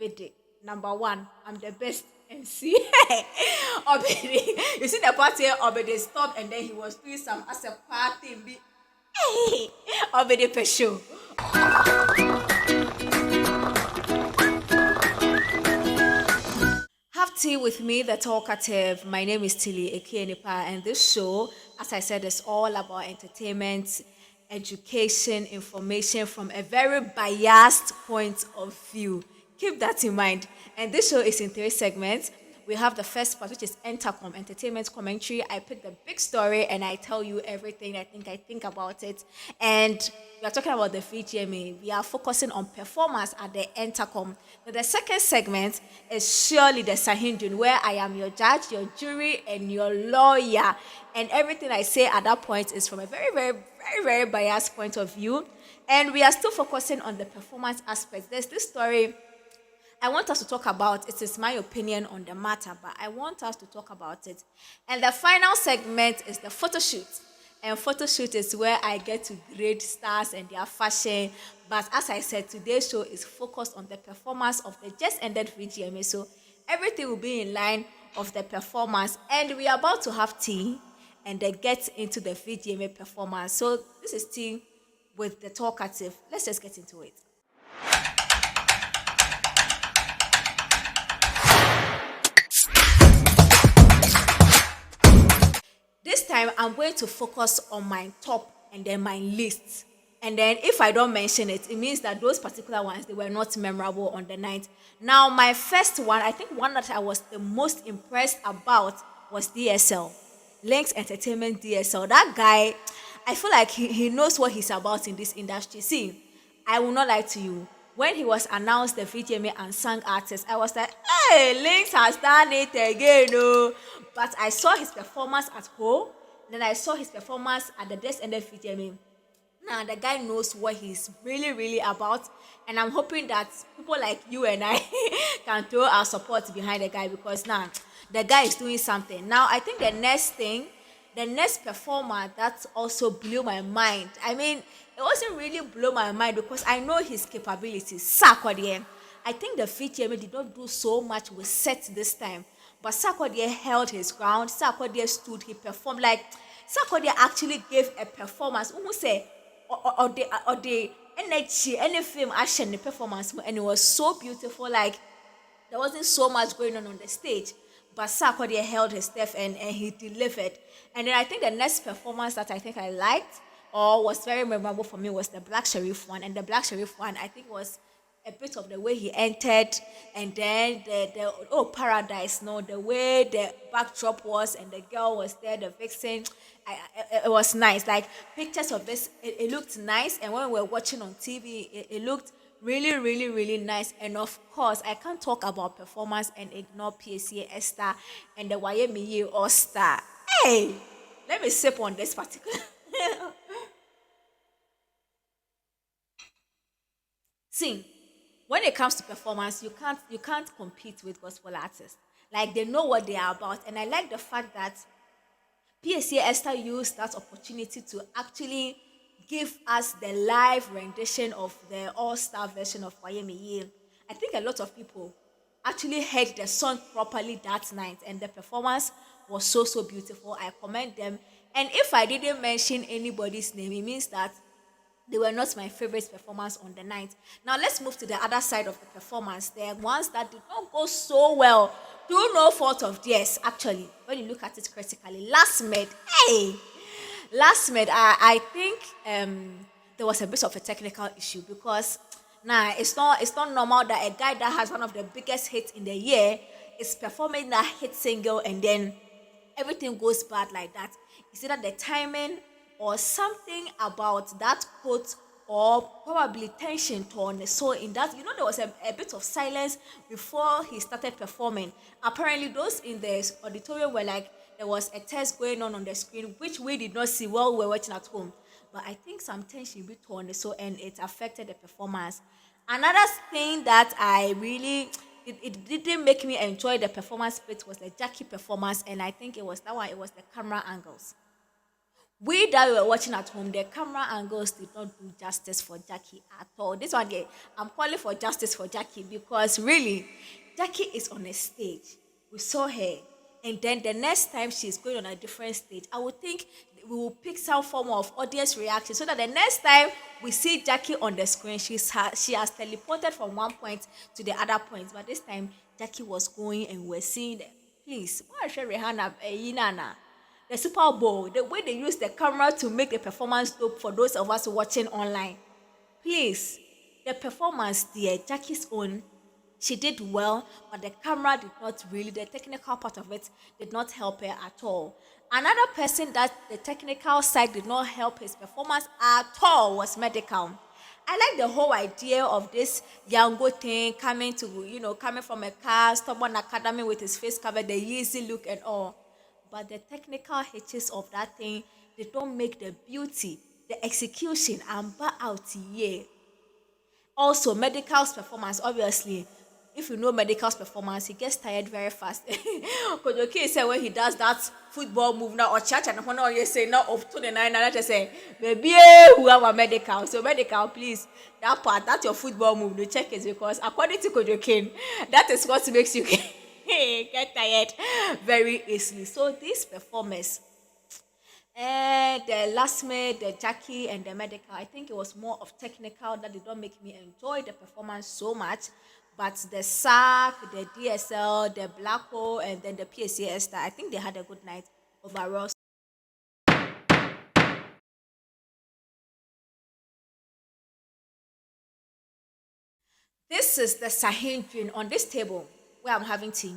Obede. Number one, I'm the best MC. Obede. You see the part here, Obede stopped and then he was doing some as a party. Hey, Obede Pesho. Have tea with me, the talkative. My name is Tilly Ekienipa, and this show, as I said, is all about entertainment, education, information from a very biased point of view. Keep that in mind. And this show is in three segments. We have the first part, which is Entercom, entertainment commentary. I pick the big story and I tell you everything I think about it. And we are talking about the VGMA. We are focusing on performance at the Entercom. Now, the second segment is surely the Sahindun, where I am your judge, your jury, and your lawyer. And everything I say at that point is from a very, very, very, very biased point of view. And we are still focusing on the performance aspect. There's this story I want us to talk about. It is my opinion on the matter, but I want us to talk about it. And the final segment is the photo shoot. And photo shoot is where I get to grade stars and their fashion. But as I said, today's show is focused on the performance of the just ended VGMA. So everything will be in line of the performance. And we are about to have tea and then get into the VGMA performance. So this is tea with the talkative. Let's just get into it. This time, I'm going to focus on my top and then my list. And then if I don't mention it, it means that those particular ones, they were not memorable on the night. Now, my first one, I think one that I was the most impressed about was DSL. Links Entertainment DSL. That guy, I feel like he knows what he's about in this industry. See, I will not lie to you. When he was announced the VGMA and sang artist, I was like, hey, Lynx has done it again, no. But I saw his performance at home, then I saw his performance at the Death Ended VGMA. Now, the guy knows what he's really, really about, and I'm hoping that people like you and I can throw our support behind the guy because now, the guy is doing something. Now, I think the next performer that also blew my mind. I mean, it wasn't really blow my mind because I know his capabilities. Sarkodie. I think the VGMA did not do so much with set this time. But Sarkodie held his ground. Sarkodie stood, he performed. Like, Sarkodie actually gave a performance. Almost say, or the energy, any film action, the performance. And it was so beautiful. Like, there wasn't so much going on the stage. But Sarkodie held his stuff and he delivered. And then I think the next performance that I think I liked or was very memorable for me was the Black Sharif One. And the Black Sharif One, I think, was a bit of the way he entered and then the paradise, no, the way the backdrop was and the girl was there, the vixen. It was nice. Like pictures of this, it looked nice. And when we were watching on TV, it looked really, really, really nice. And of course, I can't talk about performance and ignore PSA Esther and the YME All Star. Hey, let me sip on this particular. See, when it comes to performance, you can't compete with gospel artists. Like they know what they are about, and I like the fact that PSA Esther used that opportunity to actually give us the live rendition of the all-star version of YME. I think a lot of people actually heard the song properly that night, and the performance was so so beautiful. I commend them, and if I didn't mention anybody's name, it means that they were not my favorite performance on the night. Now let's move to the other side of the performance. The ones that did not go so well, through no fault of theirs, actually. When you look at it critically, last med, I think there was a bit of a technical issue because now it's not normal that a guy that has one of the biggest hits in the year is performing that hit single and then everything goes bad like that. It's either the timing or something about that quote or probably tension tone. So in that, there was a bit of silence before he started performing. Apparently those in the auditorium were like, there was a test going on the screen, which we did not see while we were watching at home. But I think some tension bit torn, so and it affected the performance. Another thing that I really it didn't make me enjoy the performance bit was the Gyakie performance, and I think it was that one. It was the camera angles. We that were watching at home, the camera angles did not do justice for Jackie at all. This one, I'm calling for justice for Jackie because really, Jackie is on a stage. We saw her, and then the next time she's going on a different stage, I would think we will pick some form of audience reaction so that the next time we see Jackie on the screen, she has teleported from one point to the other point. But this time, Jackie was going and we're seeing them. Please, why should Rihanna, Nana? The Super Bowl, the way they use the camera to make the performance dope for those of us watching online. Please, the performance there, Jackie's own, she did well, but the camera did not really, the technical part of it did not help her at all. Another person that the technical side did not help his performance at all was Medical. I like the whole idea of this Yango thing coming to, coming from a car, stubborn academy with his face covered, the easy look and all. But the technical hitches of that thing, they don't make the beauty, the execution, and bar out here. Also, Medical's performance, obviously, if you know Medical's performance, he gets tired very fast. Kojoki said when he does that football move now or church and when you say now of 29, and I just say, maybe who have a Medical. So Medical, please, that part, that's your football move. The check is because according to Kojoki, that is what makes you get tired very easily. So these performers, the last mate, the Jackie, and the Medical, I think it was more of technical that did not make me enjoy the performance so much. But the SAC, the DSL, the Blacko, and then the PSAS, I think they had a good night overall. This is the Sahindrin on this table where I'm having tea.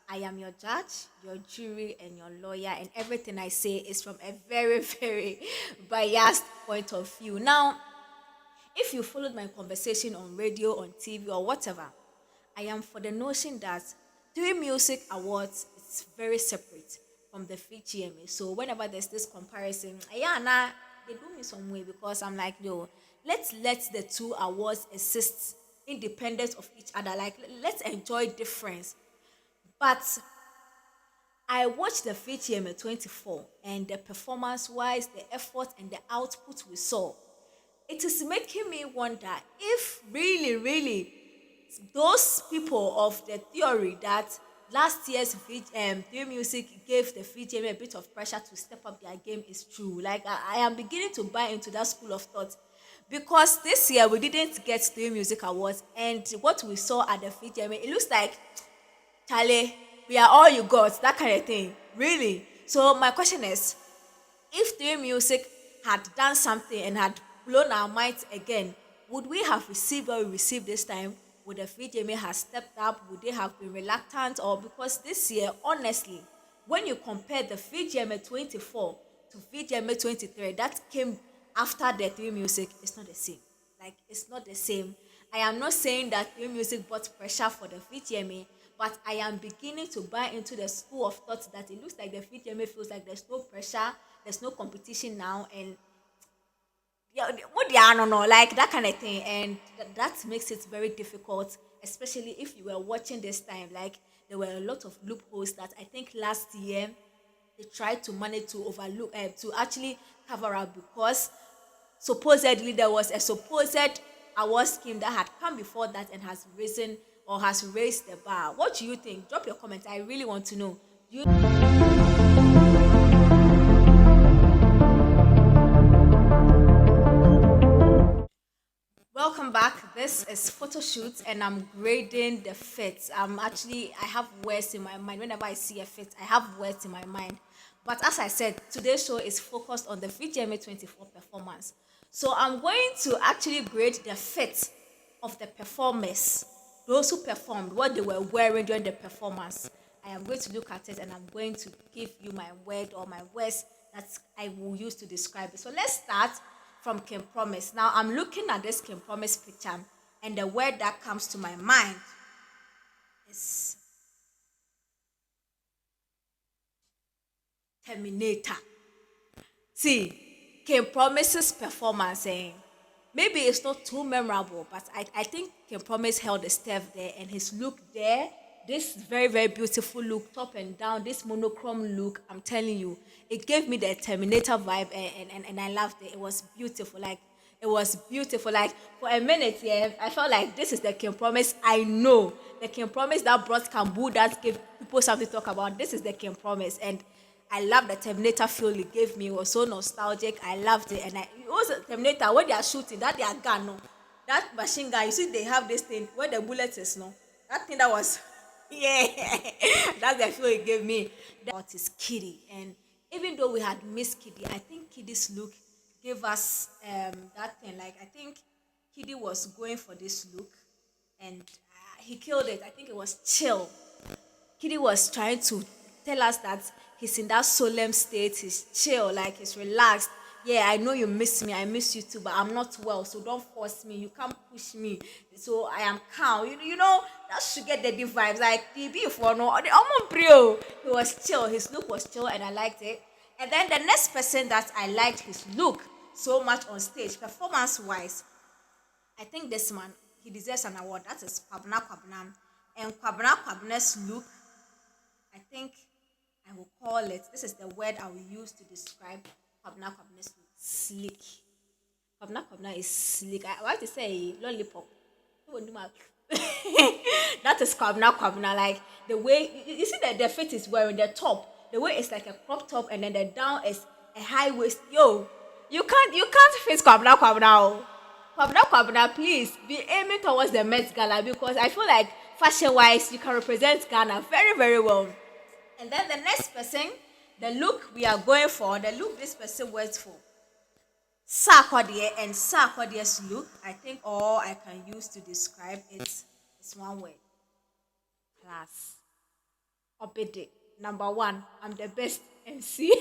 I am your judge, your jury, and your lawyer, and everything I say is from a very, very biased point of view. Now, if you followed my conversation on radio, on TV, or whatever, I am for the notion that doing music awards is very separate from the VGMA. So whenever there's this comparison, yeah, nah, they do me some way because I'm like, yo, let's let the two awards exist independent of each other. Like, let's enjoy difference. But I watched the VGMA 24 and the performance wise, the effort and the output we saw. It is making me wonder if really, really, those people of the theory that last year's New Music gave the VGMA a bit of pressure to step up their game is true. Like, I am beginning to buy into that school of thought. Because this year we didn't get the Music Awards, and what we saw at the VGMA, it looks like Charlie, we are all you got, that kind of thing. Really? So my question is, if the music had done something and had blown our minds again, would we have received what we received this time? Would the VGMA have stepped up? Would they have been reluctant? Or because this year, honestly, when you compare the VGMA 24 to VGMA 23, that came after the three music, it's not the same. Like, it's not the same. I am not saying that three music brought pressure for the VGMA, but I am beginning to buy into the school of thought that it looks like the VGMA feels like there's no pressure, there's no competition now, and yeah, what they are, no, no, like that kind of thing, and that makes it very difficult, especially if you were watching this time. Like, there were a lot of loopholes that I think last year they tried to manage to overlook, to actually cover up because supposedly there was a supposed award scheme that had come before that and has risen or has raised the bar. What do you think? Drop your comment. I really want to know. Do you Welcome back. This is photo shoot and I'm grading the fit. I have words in my mind. Whenever I see a fit, I have words in my mind. But as I said, today's show is focused on the VGMA 24 performance. So I'm going to actually grade the fit of the performers, those who performed, what they were wearing during the performance. I am going to look at it and I'm going to give you my word or my words that I will use to describe it. So let's start from Kim Promise. Now I'm looking at this Kim Promise picture and the word that comes to my mind is Terminator. See, Kim Promise's performance, maybe it's not too memorable, but I think Kim Promise held the step there and his look there this very, very beautiful look, top and down, this monochrome look. I'm telling you, it gave me the Terminator vibe, and I loved it. It was beautiful. Like, it was beautiful. Like, for a minute, yeah, I felt like this is the King Promise. I know the King Promise that brought Kambu, that gave people something to talk about. This is the King Promise, and I love the Terminator feel it gave me. It was so nostalgic. I loved it, and it was a Terminator when they are shooting that their gun, no, that machine gun. You see, they have this thing where the bullet is, no, that thing that was, yeah, that's the feel it gave me. That is Kitty, and even though we had missed Kitty, I think Kitty's look gave us that thing. Like, I think Kitty was going for this look, and he killed it. I think it was chill. Kitty was trying to tell us that he's in that solemn state, he's chill, like he's relaxed. Yeah, I know you miss me, I miss you too, but I'm not well, so don't force me. You can't push me. So I am calm. You know, that should get the deep vibes. Like the before no, the brio. He was chill, his look was chill, and I liked it. And then the next person that I liked his look so much on stage, performance wise, I think this man, he deserves an award. That is Kwabena Kwabena. And Kwabena Kwabena's look, I think I will call it, this is the word I will use to describe Kwabena Kwabena's look, sleek. Kwabena Kwabena is sleek. I want to say lollipop. That is Kwabena Kwabena. Like the way, you see that the fit is wearing the top, the way it's like a crop top, and then the down is a high waist. Yo, you can't fit Kwabena Kwabena. Oh. Kwabena Kwabena, please be aiming towards the Met Gala, because I feel like fashion wise you can represent Ghana very, very well. And then the next person, the look we are going for, the look this person wears for Sarkodie, and Sarkodie's look, I think all I can use to describe it is one word: class. Obede. Number one, I'm the best MC.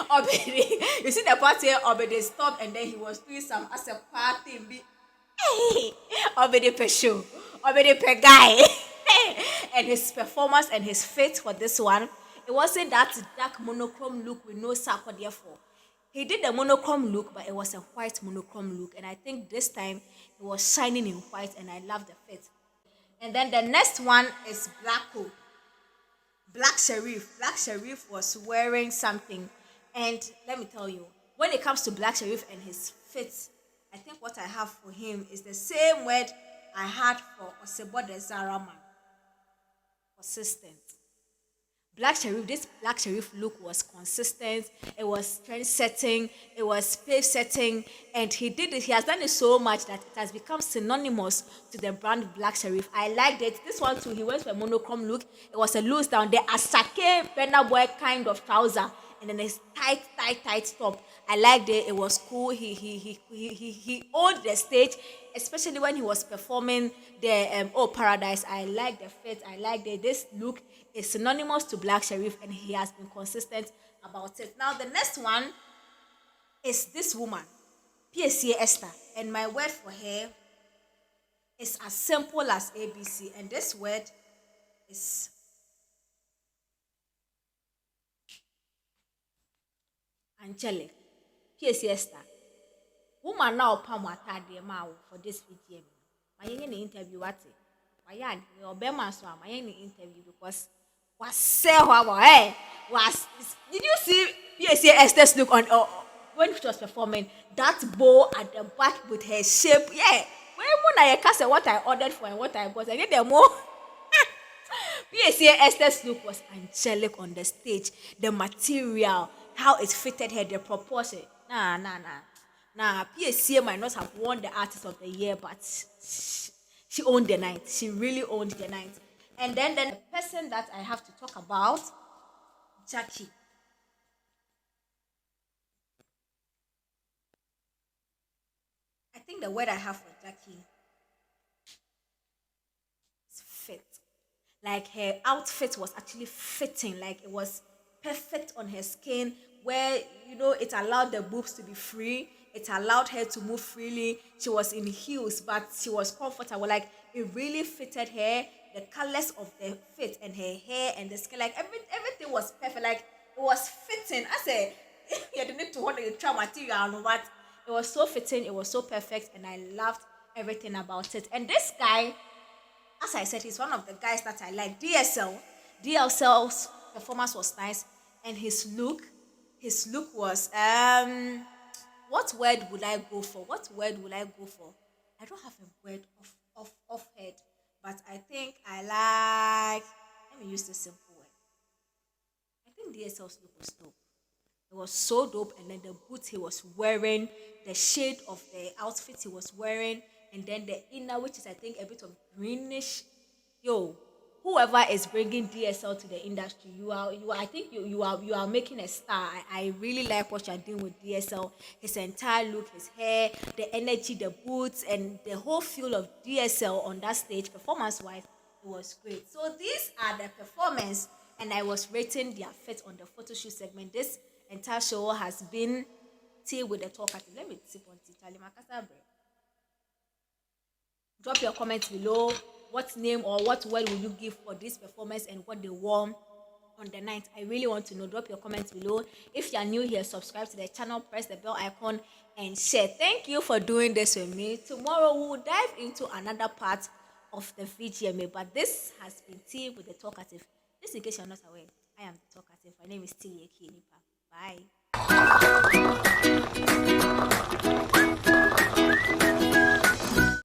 Obede. You see the part here, Obede stopped and then he was doing some as a party. Hey, Obede per show. Obede per guy. And his performance and his fit for this one, it wasn't that dark monochrome look we know Sarkodie for. He did the monochrome look, but it was a white monochrome look. And I think this time it was shining in white, and I love the fit. And then the next one is Blacko. Black Sharif. Black Sharif was wearing something. And let me tell you, when it comes to Black Sharif and his fit, I think what I have for him is the same word I had for Osebo the Zara man. Consistent. This Black Sharif look was consistent, it was trend setting, it was pace setting, and he has done it so much that it has become synonymous to the brand Black Sharif. I liked it. This one too, he went for a monochrome look. It was a loose down, the Asake Burna Boy kind of trouser, and then a tight top. I liked it. It was cool. He owned the stage, especially when he was performing the Oh Paradise. I liked the fit. I liked it. This look is synonymous to Black Sharif, and he has been consistent about it. Now the next one is this woman, PSA Esther, and my word for her is as simple as ABC, and this word is angelic. PSA Esther, woman now palm atade ma for this VGMA. My interview what? My Obama so my interview because was say was did you see PSA Esther's look on when she was performing that bow at the back with her shape? Yeah. When I cast what I ordered for and what I got, I need them more. PSA Esther's look was angelic on the stage. The material, how it fitted her, the proportion. Nah. PSA might not have won the Artist of the Year, but she owned the night. She really owned the night. And then the person that I have to talk about, Gyakie. I think the word I have for Gyakie is fit. Like her outfit was actually fitting, like it was perfect on her skin, where it allowed the boobs to be free, it allowed her to move freely. She was in heels, but she was comfortable. Like it really fitted her, the colors of the fit and her hair and the skin, like everything was perfect. Like it was fitting. I said you didn't need to hold the try material, but it was so fitting, it was so perfect, and I loved everything about it. And this guy, as I said, he's one of the guys that I like. DSL's performance was nice, and his look was what word would I go for? What word would I go for? I don't have a word off head, but I think I like. Let me use this simple word. I think DSL's look was dope. It was so dope, and then the boots he was wearing, the shade of the outfit he was wearing, and then the inner, which is I think a bit of greenish. Yo, whoever is bringing DSL to the industry, I think you are making a star. I really like what you're doing with DSL. His entire look, his hair, the energy, the boots, and the whole feel of DSL on that stage, performance wise, it was great. So these are the performance, and I was rating their fit on the photo shoot segment. This entire show has been tea with the talkative. Let me tip on tea. Charlie Makasa bread. Drop your comments below. What name or what word will you give for this performance and what they won on the night? I really want to know. Drop your comments below. If you are new here, subscribe to the channel, press the bell icon, and share. Thank you for doing this with me. Tomorrow we will dive into another part of the VGMA, but this has been Tea with the Talkative. Just in case you're not aware, I am the Talkative. My name is Tea Yeki Nipa. Bye.